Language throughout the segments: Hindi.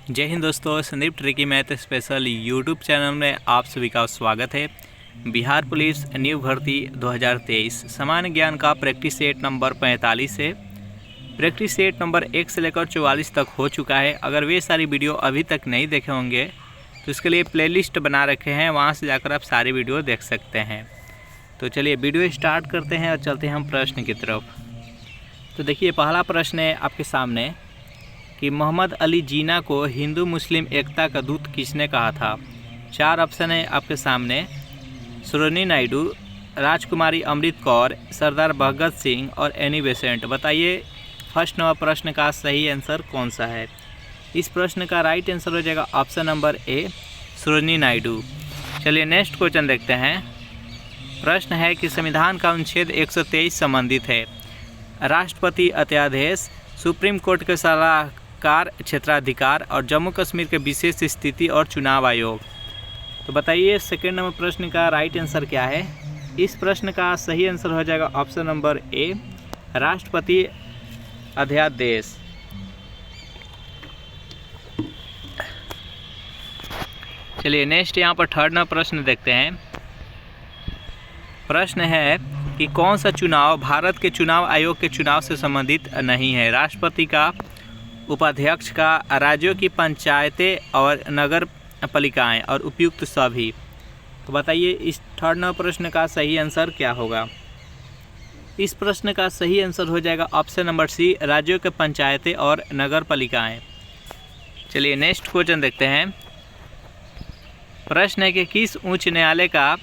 जय हिंद दोस्तों, Sandeep tricky math special YouTube channel में आप सभी का स्वागत है। बिहार पुलिस न्यू भर्ती 2023 सामान्य ज्ञान का प्रैक्टिस सेट नंबर 45 है। प्रैक्टिस सेट नंबर 1 से लेकर 44 तक हो चुका है। अगर वे सारी वीडियो अभी तक नहीं देखे होंगे तो इसके लिए प्लेलिस्ट बना रखे हैं, वहाँ से जाकर आप सारी वीडियो देख सकते हैं। तो चलिए वीडियो स्टार्ट करते हैं और चलते हैं हम प्रश्न की तरफ। तो देखिए, पहला प्रश्न है आपके सामने कि मोहम्मद अली जिन्ना को हिंदू मुस्लिम एकता का दूत किसने कहा था। 4 ऑप्शन है आपके सामने, सरोजिनी नायडू, राजकुमारी अमृत कौर, सरदार भगत सिंह और एनी बेसेंट। बताइए फर्स्ट नंबर प्रश्न का सही आंसर कौन सा है। इस प्रश्न का राइट आंसर हो जाएगा ऑप्शन नंबर ए, सरोजिनी नायडू। चलिए नेक्स्ट क्वेश्चन देखते हैं। प्रश्न है कि संविधान का अनुच्छेद 123 संबंधित है राष्ट्रपति अध्यादेश, सुप्रीम कोर्ट के सलाहकार क्षेत्राधिकार और जम्मू कश्मीर के विशेष स्थिति और चुनाव आयोग। तो बताइए सेकेंड नंबर प्रश्न का राइट आंसर क्या है। इस प्रश्न का सही आंसर हो जाएगा ऑप्शन नंबर ए, राष्ट्रपति अध्यादेश। चलिए नेक्स्ट यहाँ पर थर्ड नंबर प्रश्न देखते हैं। प्रश्न है कि कौन सा चुनाव भारत के चुनाव आयोग के चुनाव से संबंधित नहीं है। राष्ट्रपति का, उपाध्यक्ष का, राज्यों की पंचायतें और नगर पालिकाएं और उपयुक्त सभी। तो बताइए इस थर्ड नंबर प्रश्न का सही आंसर क्या होगा। इस प्रश्न का सही आंसर हो जाएगा ऑप्शन नंबर सी, राज्यों के पंचायतें और नगर पालिकाएं। चलिए नेक्स्ट क्वेश्चन देखते हैं। प्रश्न है कि किस उच्च न्यायालय का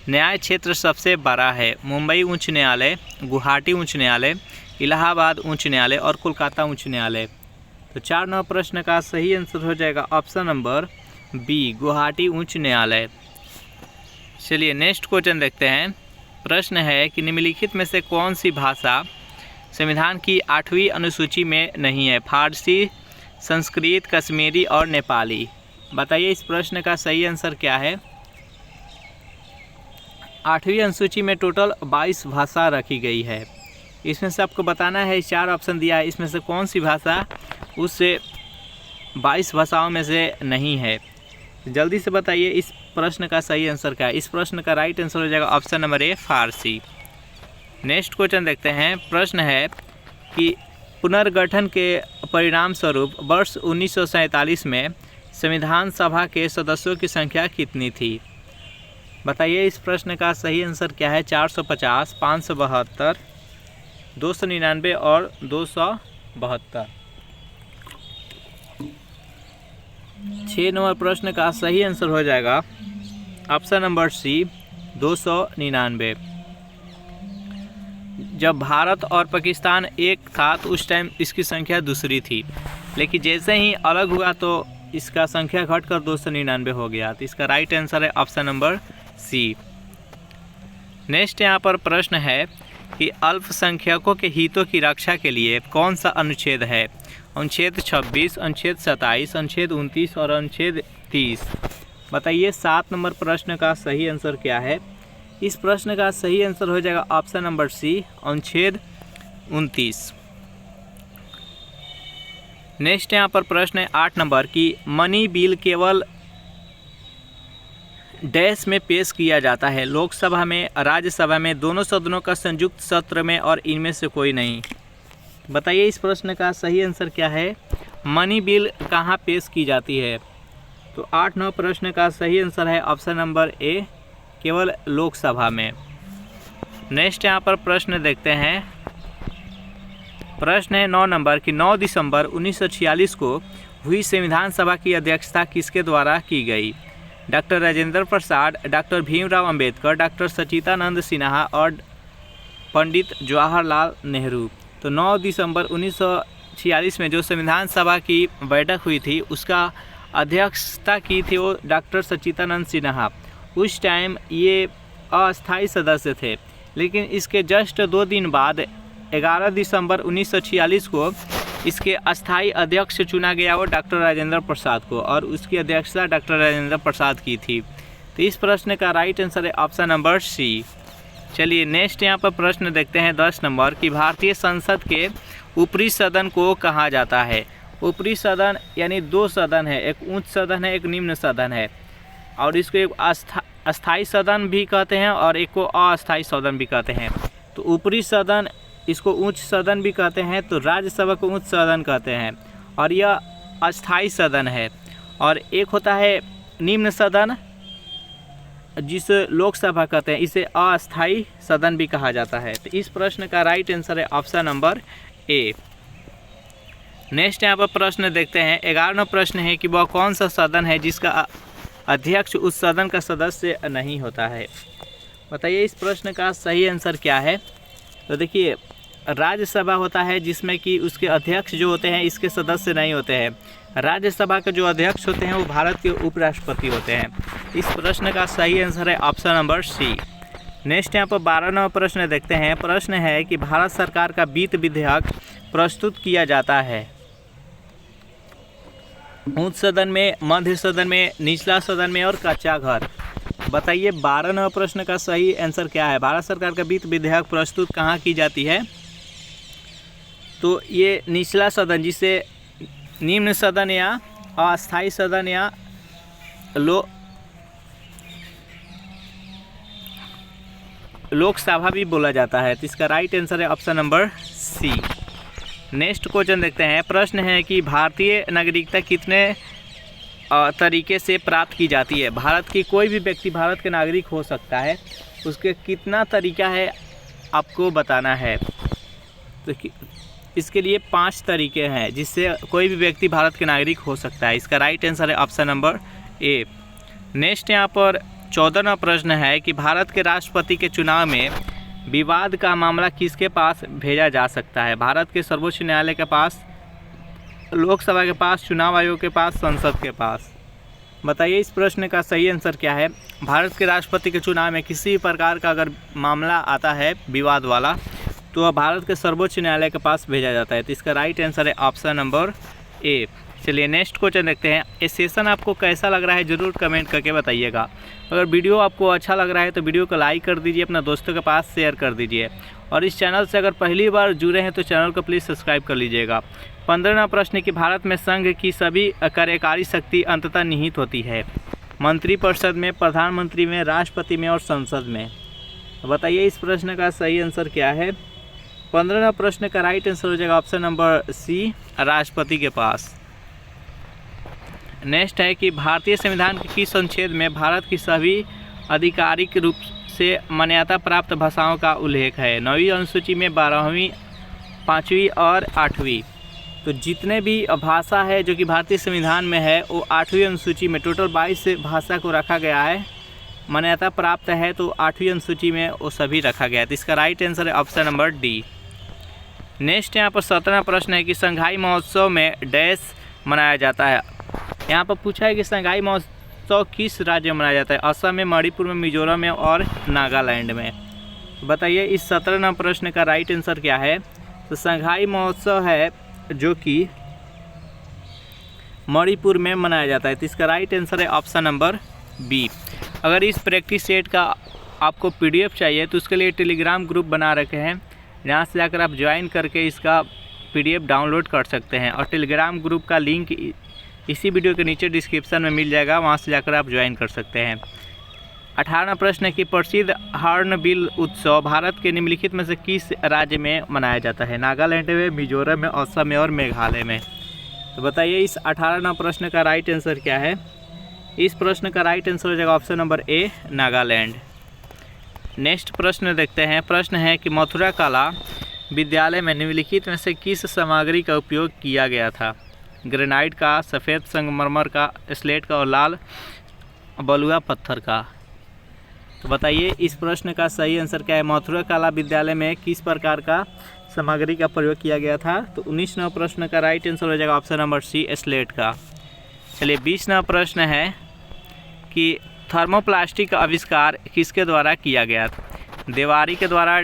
न्याय क्षेत्र सबसे बड़ा है। मुंबई उच्च न्यायालय, गुवाहाटी उच्च न्यायालय, इलाहाबाद उच्च न्यायालय और कोलकाता उच्च न्यायालय। तो 4 नंबर प्रश्न का सही आंसर हो जाएगा ऑप्शन नंबर बी, गुवाहाटी उच्च न्यायालय। चलिए नेक्स्ट क्वेश्चन देखते हैं। प्रश्न है कि निम्नलिखित में से कौन सी भाषा संविधान की 8वीं अनुसूची में नहीं है। फारसी, संस्कृत, कश्मीरी और नेपाली। बताइए इस प्रश्न का सही आंसर क्या है। 8वीं अनुसूची में टोटल 22 भाषा रखी गई है। इसमें से आपको बताना है, 4 ऑप्शन दिया है, इसमें से कौन सी भाषा उस 22 भाषाओं में से नहीं है। जल्दी से बताइए इस प्रश्न का सही आंसर क्या है। इस प्रश्न का राइट आंसर हो जाएगा ऑप्शन नंबर ए, फारसी। नेक्स्ट क्वेश्चन देखते हैं। प्रश्न है कि पुनर्गठन के परिणाम स्वरूप वर्ष 1947 में संविधान सभा के सदस्यों की संख्या कितनी थी। बताइए इस प्रश्न का सही आंसर क्या है। 450, 572, 299 और 272। 6 नंबर प्रश्न का सही आंसर हो जाएगा ऑप्शन नंबर सी, 299। जब भारत और पाकिस्तान एक था तो उस टाइम इसकी संख्या दूसरी थी, लेकिन जैसे ही अलग हुआ तो इसका संख्या घटकर 299 हो गया। तो इसका राइट आंसर है ऑप्शन नंबर सी। नेक्स्ट यहाँ पर प्रश्न है कि अल्पसंख्यकों के हितों की रक्षा के लिए कौन सा अनुच्छेद है। अनुच्छेद 26, अनुच्छेद 27, अनुच्छेद 29 और अनुच्छेद 30। बताइए 7 नंबर प्रश्न का सही आंसर क्या है। इस प्रश्न का सही आंसर हो जाएगा ऑप्शन नंबर सी, अनुच्छेद 29। नेक्स्ट यहाँ पर प्रश्न है 8 नंबर की मनी बिल केवल डैश में पेश किया जाता है। लोकसभा में, राज्यसभा में, दोनों सदनों का संयुक्त सत्र में और इनमें से कोई नहीं। बताइए इस प्रश्न का सही आंसर क्या है। मनी बिल कहाँ पेश की जाती है। तो 8-9 प्रश्न का सही आंसर है ऑप्शन नंबर ए, केवल लोकसभा में। नेक्स्ट यहाँ पर प्रश्न देखते हैं। प्रश्न है 9 नंबर की 9 दिसंबर 1946 को हुई संविधान सभा की अध्यक्षता किसके द्वारा की गई। Doctor Rajendra Prasad, doctor Bhimrao Ambedkar, doctor सच्चिदानंद सिन्हा और पंडित जवाहरलाल नेहरू। तो 9 दिसंबर 1946 में जो संविधान सभा की बैठक हुई थी उसका अध्यक्षता की थी वो डॉक्टर सच्चिदानंद सिन्हा। उस टाइम ये अस्थायी सदस्य थे, लेकिन इसके जस्ट 2 दिन बाद 11 दिसंबर 1946 को इसके अस्थायी अध्यक्ष चुना गया वो डॉक्टर राजेंद्र प्रसाद को, और उसकी अध्यक्षता डॉक्टर राजेंद्र प्रसाद की थी। तो इस प्रश्न का राइट आंसर है ऑप्शन नंबर सी। चलिए नेक्स्ट यहाँ पर प्रश्न देखते हैं 10 नंबर की भारतीय संसद के ऊपरी सदन को कहा जाता है। ऊपरी सदन यानी दो सदन है, एक उच्च सदन है, एक निम्न सदन है, और इसको एक अस्थाई सदन भी कहते हैं और एक को अस्थाई सदन भी कहते हैं। तो ऊपरी सदन इसको उच्च सदन भी कहते हैं, तो राज्यसभा को उच्च सदन कहते हैं, और यह अस्थाई सदन है। और एक होता है निम्न सदन जिसे लोकसभा कहते हैं, इसे अस्थाई सदन भी कहा जाता है। तो इस प्रश्न का राइट आंसर है ऑप्शन नंबर ए। नेक्स्ट यहाँ पर प्रश्न देखते हैं। 11वां प्रश्न है कि वह कौन सा सदन है जिसका अध्यक्ष उस सदन का सदस्य नहीं होता है। बताइए इस प्रश्न का सही आंसर क्या है। तो देखिए, राज्यसभा होता है जिसमें कि उसके अध्यक्ष जो होते हैं इसके सदस्य नहीं होते हैं। राज्यसभा के जो अध्यक्ष होते हैं वो भारत के उपराष्ट्रपति होते हैं। इस प्रश्न का सही आंसर है ऑप्शन नंबर सी। नेक्स्ट यहाँ पर 12वां प्रश्न देखते हैं। प्रश्न है कि भारत सरकार का वित्त विधेयक प्रस्तुत किया जाता है उच्च सदन में, मध्य सदन में, निचला सदन में और कच्चा घर। बताइए 12वां प्रश्न का सही आंसर क्या है। भारत सरकार का वित्त विधेयक प्रस्तुत कहाँ की जाती है। तो ये निचला सदन जिसे निम्न सदन या अस्थाई सदन या लोकसभा भी बोला जाता है। तो इसका राइट आंसर है option number C. Next question देखते हैं। प्रश्न है कि भारतीय नागरिकता कितने तरीके से प्राप्त की जाती है। भारत की कोई भी व्यक्ति भारत के नागरिक हो सकता है, उसके कितना तरीका है आपको बताना है। तो इसके लिए 5 तरीके हैं जिससे कोई भी व्यक्ति भारत के नागरिक हो सकता है। इसका राइट आंसर है ऑप्शन नंबर ए। नेक्स्ट यहाँ पर 14वां प्रश्न है कि भारत के राष्ट्रपति के चुनाव में विवाद का मामला किसके पास भेजा जा सकता है। भारत के सर्वोच्च न्यायालय के पास, लोकसभा के पास, चुनाव आयोग के पास, संसद के पास। बताइए इस प्रश्न का सही आंसर क्या है। भारत के राष्ट्रपति के चुनाव में किसी प्रकार का अगर मामला आता है विवाद वाला, तो वह भारत के सर्वोच्च न्यायालय के पास भेजा जाता है। तो इसका राइट आंसर है ऑप्शन नंबर ए। चलिए नेक्स्ट क्वेश्चन देखते हैं। ये सेशन आपको कैसा लग रहा है ज़रूर कमेंट करके बताइएगा। अगर वीडियो आपको अच्छा लग रहा है तो वीडियो को लाइक कर दीजिए, अपना दोस्तों के पास शेयर कर दीजिए, और इस चैनल से अगर पहली बार जुड़े हैं तो चैनल को प्लीज़ सब्सक्राइब कर लीजिएगा। 15वां प्रश्न कि भारत में संघ की सभी कार्यकारी शक्ति अंततः निहित होती है। मंत्रिपरिषद में, प्रधानमंत्री में, राष्ट्रपति में और संसद में। बताइए इस प्रश्न का सही आंसर क्या है। 15वां प्रश्न का राइट आंसर हो जाएगा ऑप्शन नंबर सी, राष्ट्रपति के पास। नेक्स्ट है कि भारतीय संविधान के किस अनुच्छेद में भारत की सभी आधिकारिक रूप से मान्यता प्राप्त भाषाओं का उल्लेख है। 9वीं अनुसूची में, 12वीं, 5वीं और 8वीं। तो जितने भी भाषा है जो कि भारतीय संविधान में है वो 8वीं अनुसूची में, टोटल 22 भाषा को रखा गया है, मान्यता प्राप्त है, तो 8वीं अनुसूची में वो सभी रखा गया है। तो इसका राइट आंसर है ऑप्शन नंबर डी। नेक्स्ट यहाँ पर 17वां प्रश्न है कि संघाई महोत्सव में डैश मनाया जाता है। यहाँ पर पूछा है कि संघाई महोत्सव किस राज्य में मनाया जाता है। असम में, मणिपुर में, मिजोरम में और नागालैंड में। बताइए इस 17वां प्रश्न का राइट आंसर क्या है। तो संघाई महोत्सव है जो कि मणिपुर में मनाया जाता है। तो इसका राइट आंसर है ऑप्शन नंबर बी। अगर इस प्रैक्टिस सेट का आपको PDF चाहिए तो उसके लिए टेलीग्राम ग्रुप बना रखे हैं, जहाँ से जाकर आप ज्वाइन करके इसका PDF डाउनलोड कर सकते हैं, और टेलीग्राम ग्रुप का लिंक इसी वीडियो के नीचे डिस्क्रिप्शन में मिल जाएगा, वहाँ से जाकर आप ज्वाइन कर सकते हैं। 18वां प्रश्न है कि प्रसिद्ध हॉर्नबिल उत्सव भारत के निम्नलिखित में से किस राज्य में मनाया जाता है। नागालैंड में, मिजोरम में, असम में और मेघालय में। तो बताइए इस 18वां प्रश्न का राइट आंसर क्या है। इस प्रश्न का राइट आंसर हो जाएगा ऑप्शन नंबर ए, नागालैंड। नेक्स्ट प्रश्न देखते हैं। प्रश्न है कि मथुरा कला विद्यालय में निम्नलिखित में से किस सामग्री का उपयोग किया गया था। ग्रेनाइट का, सफ़ेद संगमरमर का, स्लेट का और लाल बलुआ पत्थर का। तो बताइए इस प्रश्न का सही आंसर क्या है। मथुरा कला विद्यालय में किस प्रकार का सामग्री का प्रयोग किया गया था। तो 19वां प्रश्न का राइट आंसर हो जाएगा ऑप्शन नंबर सी, स्लेट का। चलिए 20वां प्रश्न है कि थर्मोप्लास्टिक का आविष्कार किसके द्वारा किया गया था। देवारी के द्वारा,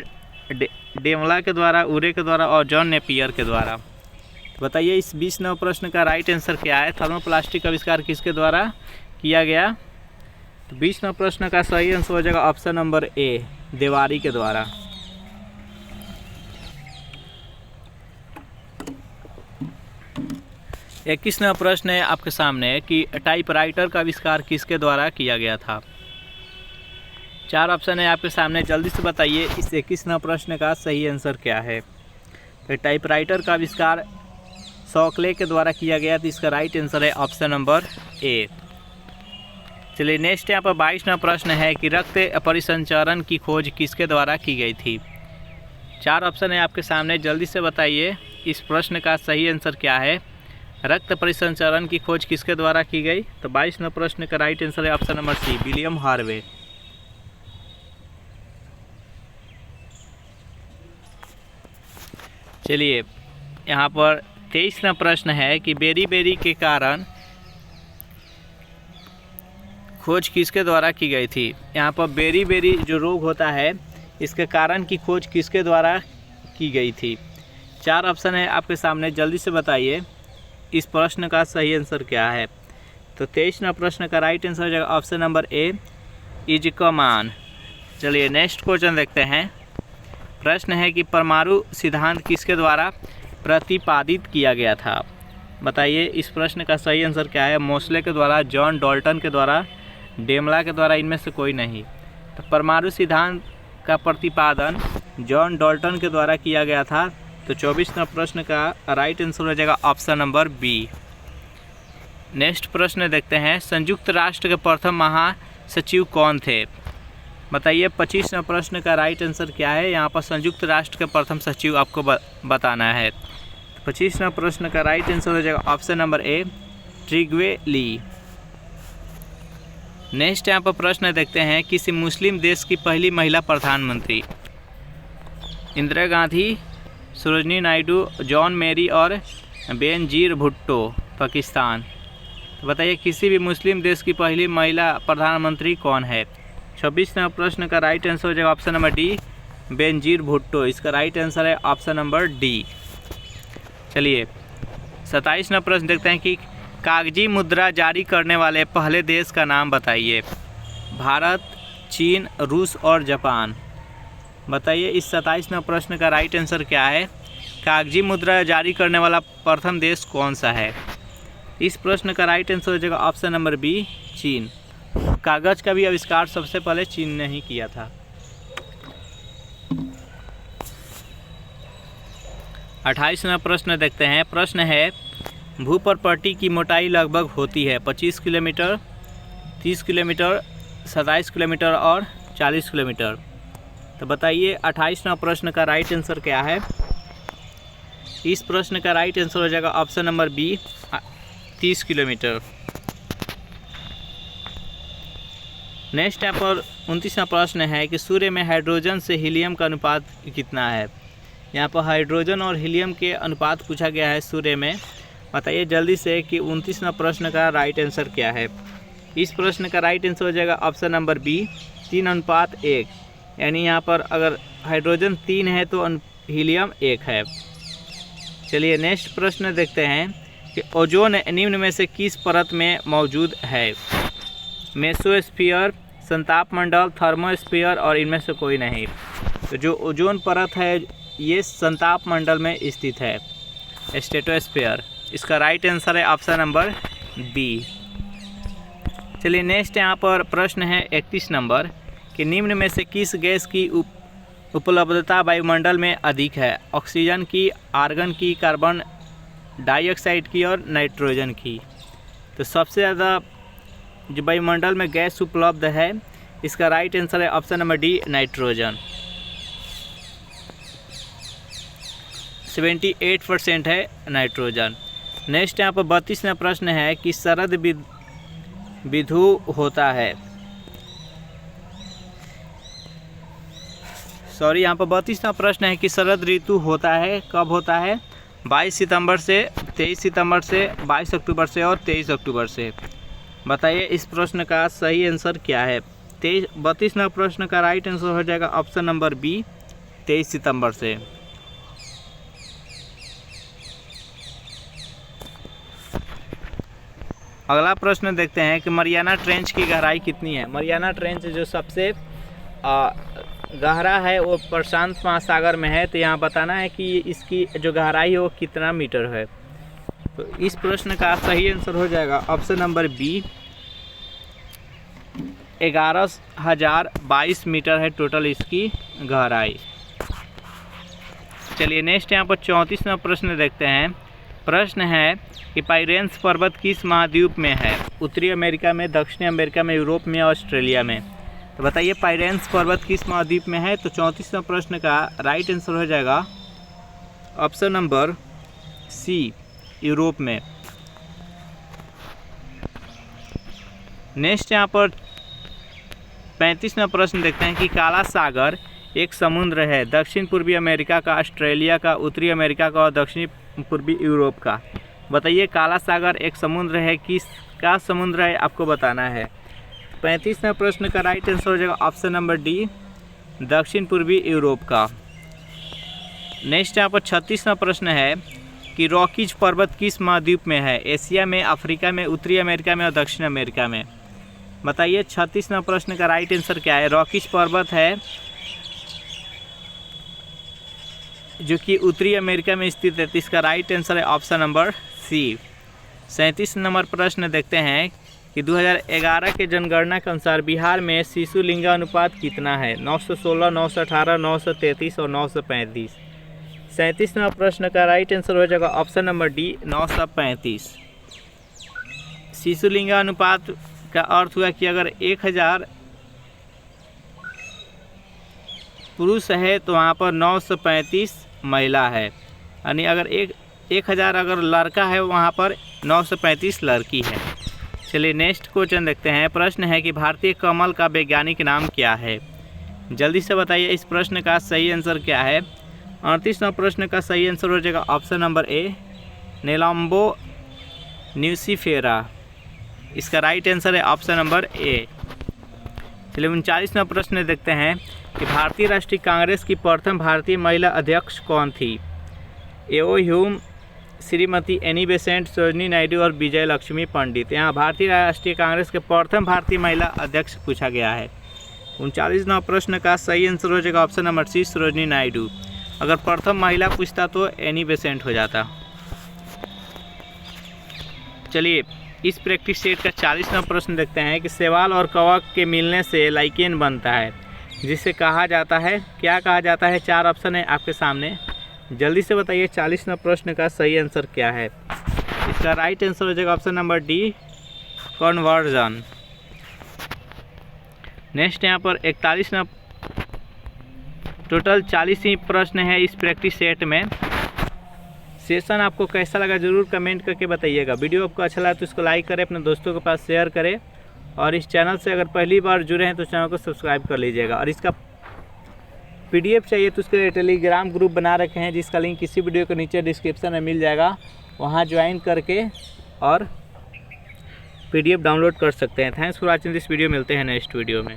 डेमला के द्वारा, उरे के द्वारा और जॉन नेपियर के द्वारा। बताइए इस 20वां प्रश्न का राइट आंसर क्या है। थर्मोप्लास्टिक का आविष्कार किसके द्वारा किया गया। तो 20वां प्रश्न का सही आंसर हो जाएगा ऑप्शन नंबर ए, देवारी के द्वारा। 21वां प्रश्न है आपके सामने कि टाइपराइटर का आविष्कार किसके द्वारा किया गया था। 4 ऑप्शन है आपके सामने, जल्दी से बताइए इस 21वां प्रश्न का सही आंसर क्या है। तो टाइपराइटर का आविष्कार शॉकले के द्वारा किया गया, तो इसका राइट आंसर है ऑप्शन नंबर ए। चलिए नेक्स्ट यहाँ पर 22वां प्रश्न है कि रक्त परिसंचरण की खोज किसके द्वारा की गई थी। 4 ऑप्शन है आपके सामने, जल्दी से बताइए इस प्रश्न का सही आंसर क्या है। रक्त परिसंचरण की खोज किसके द्वारा की गई, तो 22वां प्रश्न का राइट आंसर है option number C, William Harvey. चलिए यहाँ पर 23वां प्रश्न है कि बेरी के कारण खोज किसके द्वारा की गई थी। यहाँ पर बेरी जो रोग होता है इसके कारण की खोज किसके द्वारा की गई थी। 4 ऑप्शन है आपके सामने, जल्दी से बताइए इस प्रश्न का सही आंसर क्या है। तो 23वां प्रश्न का राइट आंसर हो जाएगा ऑप्शन नंबर ए, इजकमान। चलिए नेक्स्ट क्वेश्चन देखते हैं। प्रश्न है कि परमाणु सिद्धांत किसके द्वारा प्रतिपादित किया गया था। बताइए इस प्रश्न का सही आंसर क्या है। मोसले के द्वारा, जॉन डाल्टन के द्वारा, डेमला के द्वारा, इनमें से कोई नहीं। तो परमाणु सिद्धांत का प्रतिपादन जॉन डाल्टन के द्वारा किया गया था। तो 24वां प्रश्न का राइट आंसर हो जाएगा ऑप्शन नंबर बी। नेक्स्ट प्रश्न देखते हैं, संयुक्त राष्ट्र के प्रथम महासचिव कौन थे। बताइए 25वां प्रश्न का राइट आंसर क्या है। यहाँ पर संयुक्त राष्ट्र के प्रथम सचिव आपको बताना है। 25वां प्रश्न का राइट आंसर हो जाएगा option number A, Trygve Lie. Next यहाँ पर प्रश्न देखते हैं, किसी मुस्लिम देश की पहली महिला प्रधानमंत्री। इंदिरा गांधी, सरोजनी नायडू, जॉन मैरी और बेनजीर भुट्टो, पाकिस्तान। तो बताइए किसी भी मुस्लिम देश की पहली महिला प्रधानमंत्री कौन है। 26वां प्रश्न का राइट आंसर हो जाएगा option number D, Benazir Bhutto. इसका राइट आंसर है ऑप्शन नंबर डी। चलिए 27वां प्रश्न देखते हैं कि कागजी मुद्रा जारी करने वाले पहले देश का नाम बताइए। भारत, चीन, रूस और जापान। बताइए इस 27वां प्रश्न का राइट आंसर क्या है। कागजी मुद्रा जारी करने वाला प्रथम देश कौन सा है। इस प्रश्न का राइट आंसर हो जाएगा ऑप्शन नंबर बी, चीन। कागज का भी आविष्कार सबसे पहले चीन ने ही किया था। 28वां प्रश्न देखते हैं। प्रश्न है, भूप्रपट्टी की मोटाई लगभग होती है 25 किलोमीटर, 30 किलोमीटर, 27 किलोमीटर और 40 किलोमीटर। तो बताइए 28वां प्रश्न का राइट आंसर क्या है। इस प्रश्न का राइट आंसर हो जाएगा option number B, 30 kilometre. Next यहाँ पर 29वां प्रश्न है कि सूर्य में हाइड्रोजन से हीलियम का अनुपात कितना है। यहाँ पर हाइड्रोजन और हीलियम के अनुपात पूछा गया है सूर्य में। बताइए जल्दी से कि 29वां प्रश्न का राइट आंसर क्या है। इस प्रश्न का राइट आंसर हो जाएगा ऑप्शन नंबर बी, 3:1। यानी यहाँ पर अगर हाइड्रोजन 3 है तो हीलियम 1 है। चलिए नेक्स्ट प्रश्न देखते हैं कि ओजोन निम्न में से किस परत में मौजूद है। मेसोस्फीयर, संताप मंडल, थर्मोस्फीयर और इनमें से कोई नहीं। तो जो ओजोन परत है ये संताप मंडल में स्थित है, स्ट्रेटोस्फीयर। इसका राइट आंसर है ऑप्शन नंबर बी। चलिए नेक्स्ट यहाँ पर प्रश्न है 31 नंबर कि निम्न में से किस गैस की उपलब्धता वायुमंडल में अधिक है। ऑक्सीजन की, आर्गन की, कार्बन डाइऑक्साइड की और नाइट्रोजन की। तो सबसे ज़्यादा जो वायुमंडल में गैस उपलब्ध है इसका राइट आंसर है ऑप्शन नंबर डी, नाइट्रोजन। 78% है नाइट्रोजन। नेक्स्ट यहाँ पर 32वां प्रश्न है कि शरद ऋतु होता है। यहाँ पर 32वां प्रश्न है कि शरद ऋतु होता है कब होता है। 22 सितंबर से, 23 सितंबर से, 22 अक्टूबर से और 23 अक्टूबर से। बताइए इस प्रश्न का सही आंसर क्या है। 32वां प्रश्न का राइट आंसर हो जाएगा ऑप्शन नंबर बी, 23 सितंबर से। अगला प्रश्न देखते हैं कि मरियाना ट्रेंच की गहराई कितनी है। मरियाना ट्रेंच जो सबसे गहरा है वो प्रशांत महासागर में है। तो यहाँ बताना है कि इसकी जो गहराई है वो कितना मीटर है। तो इस प्रश्न का सही आंसर हो जाएगा ऑप्शन नंबर बी, 11,022 मीटर है टोटल इसकी गहराई। चलिए नेक्स्ट यहाँ पर 34वां प्रश्न देखते हैं। प्रश्न है कि पाइरेन्स पर्वत किस महाद्वीप में है? उत्तरी अमेरिका में, दक्षिणी अमेरिका में, यूरोप में, ऑस्ट्रेलिया में। तो बताइए पाइरेन्स पर्वत किस महाद्वीप में है? तो 34वां प्रश्न का राइट आंसर हो जाएगा ऑप्शन नंबर सी, यूरोप में। नेक्स्ट यहाँ पर 35वां प्रश्न देखते हैं कि काला सागर एक समुद्र है दक्षिण पूर्वी अमेरिका का, ऑस्ट्रेलिया का, उत्तरी अमेरिका का और दक्षिणी पूर्वी यूरोप का। बताइए काला सागर एक समुद्र है, किसका समुद्र है आपको बताना है। 35वां प्रश्न का राइट आंसर हो जाएगा ऑप्शन नंबर डी, दक्षिण पूर्वी यूरोप का। नेक्स्ट यहाँ पर 36वां प्रश्न है कि रॉकीज पर्वत किस महाद्वीप में है? एशिया में, अफ्रीका में, उत्तरी अमेरिका में और दक्षिण अमेरिका में। बताइए 36वां प्रश्न का राइट आंसर क्या है? रॉकीज पर्वत है जो कि उत्तरी अमेरिका में स्थित है, तो इसका राइट आंसर है ऑप्शन नंबर सी। 37 नंबर प्रश्न देखते हैं कि 2011 के जनगणना के अनुसार बिहार में शिशु लिंगानुपात कितना है? 916, 918, 933 और 935। 37वां प्रश्न का राइट आंसर हो जाएगा ऑप्शन नंबर डी, 935। शिशु लिंगानुपात का अर्थ हुआ कि अगर 1000 पुरुष है तो वहाँ पर 935 महिला है, यानी अगर 1000 अगर लड़का है वहाँ पर 935 लड़की है। चलिए नेक्स्ट क्वेश्चन देखते हैं। प्रश्न है कि भारतीय कमल का वैज्ञानिक नाम क्या है? जल्दी से बताइए इस प्रश्न का सही आंसर क्या है। 38वां प्रश्न का सही आंसर हो जाएगा ऑप्शन नंबर ए, नेलम्बो न्यूसीफेरा। इसका राइट आंसर है ऑप्शन नंबर ए। चलिए 39वां प्रश्न देखते हैं कि भारतीय राष्ट्रीय कांग्रेस की प्रथम भारतीय महिला अध्यक्ष कौन थी? A O Hume, Shrimati Annie Besant, Sarojini Naidu और विजय लक्ष्मी पंडित। यहाँ भारतीय राष्ट्रीय कांग्रेस के प्रथम भारतीय महिला अध्यक्ष पूछा गया है। 39वां प्रश्न का सही आंसर हो जाएगा option number C, Sarojini Naidu. अगर प्रथम महिला पूछता तो एनी बेसेंट हो जाता। चलिए इस प्रैक्टिस सेट का 40वां प्रश्न देखते हैं कि शैवाल और कवक के मिलने से लाइकेन बनता है, जिसे कहा जाता है, क्या कहा जाता है? 4 ऑप्शन है आपके सामने, जल्दी से बताइए 40वां प्रश्न का सही आंसर क्या है। इसका राइट आंसर हो जाएगा option number D, conversion. Next यहाँ पर 41वां, टोटल 40 ही प्रश्न है इस प्रैक्टिस सेट में। सेशन आपको कैसा लगा जरूर कमेंट करके बताइएगा। वीडियो आपको अच्छा लगा तो इसको लाइक करें, अपने दोस्तों के पास शेयर करें, और इस चैनल से अगर पहली बार जुड़े हैं तो चैनल को सब्सक्राइब कर लीजिएगा। और इसका PDF चाहिए तो उसके लिए टेलीग्राम ग्रुप बना रखे हैं, जिसका लिंक इसी वीडियो के नीचे डिस्क्रिप्शन में मिल जाएगा, वहाँ ज्वाइन करके और PDF डाउनलोड कर सकते हैं। Thanks for watching this video. मिलते हैं नेक्स्ट वीडियो में।